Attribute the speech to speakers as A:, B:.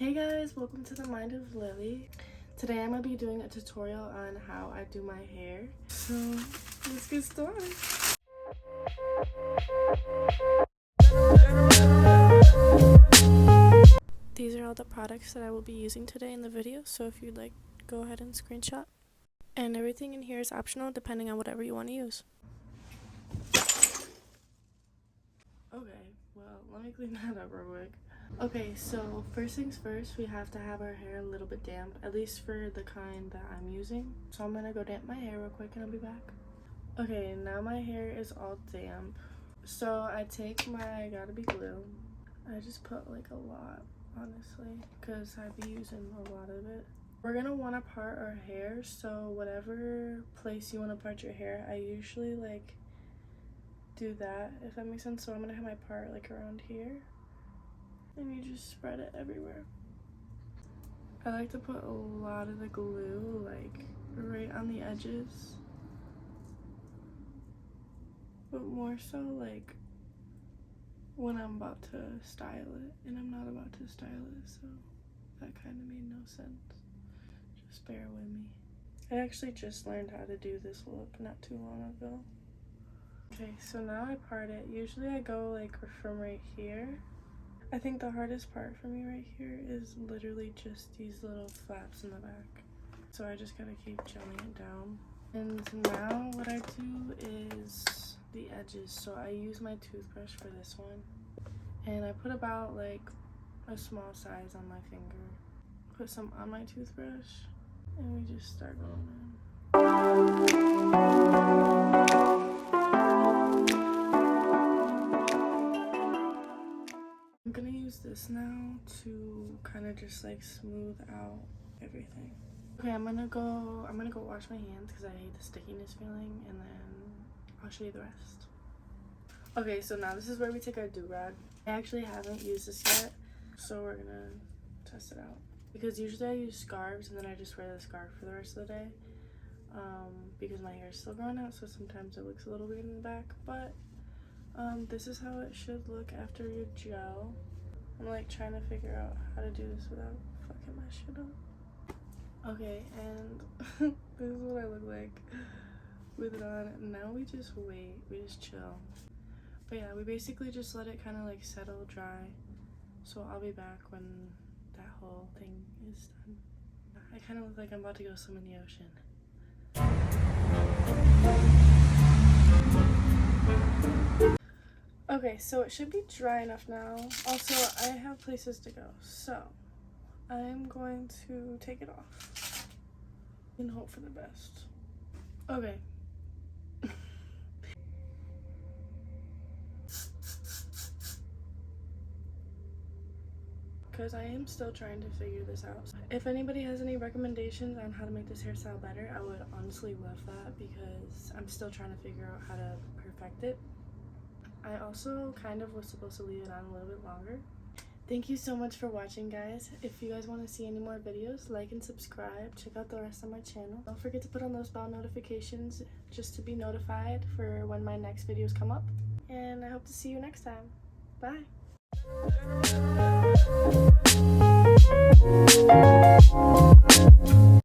A: Hey guys, welcome to the Mind of Lily. Today I'm going to be doing a tutorial on how I do my hair. So let's get started. These are all the products that I will be using today in the video, so if you'd like, go ahead and screenshot. And everything in here is optional depending on whatever you want to use. Okay, well, let me clean that up real quick. Okay, so first things first, we have to have our hair a little bit damp, at least for the kind that I'm using. So I'm gonna go damp my hair real quick and I'll be back. Okay, now my hair is all damp. So I take my Gotta Be glue. I just put like a lot, honestly, because I be using a lot of it. We're gonna want to part our hair, so whatever place you want to part your hair, I usually like do that, if that makes sense. So I'm gonna have my part like around here. And you just spread it everywhere. I like to put a lot of the glue like right on the edges, but more so like when I'm about to style it, and I'm not about to style it, so that kind of made no sense. Just bear with me. I actually just learned how to do this look not too long ago. Okay, so now I part it. Usually I go like from right here. I think the hardest part for me right here is literally just these little flaps in the back. So I just gotta keep gelling it down. And now what I do is the edges. So I use my toothbrush for this one. And I put about like a small size on my finger. Put some on my toothbrush. And we just start going in. I'm gonna use this now to kind of just like smooth out everything. Okay, I'm gonna go wash my hands because I hate the stickiness feeling, and then I'll show you the rest. Okay, so now this is where we take our do-rag. I actually haven't used this yet, so we're gonna test it out. Because usually I use scarves and then I just wear the scarf for the rest of the day. Because my hair is still growing out, so sometimes it looks a little weird in the back, but this is how it should look after your gel. I'm like trying to figure out how to do this without fucking my shit up. Okay, and this is what I look like with it on. Now we just wait, we just chill. But yeah, we basically just let it kind of like settle, dry. So I'll be back when that whole thing is done. I kind of look like I'm about to go swim in the ocean. Okay, so it should be dry enough now. Also, I have places to go, so I'm going to take it off and hope for the best. Okay. Because I am still trying to figure this out. If anybody has any recommendations on how to make this hairstyle better, I would honestly love that, because I'm still trying to figure out how to perfect it. I also kind of was supposed to leave it on a little bit longer. Thank you so much for watching, guys. If you guys want to see any more videos, like and subscribe. Check out the rest of my channel. Don't forget to put on those bell notifications just to be notified for when my next videos come up. And I hope to see you next time. Bye.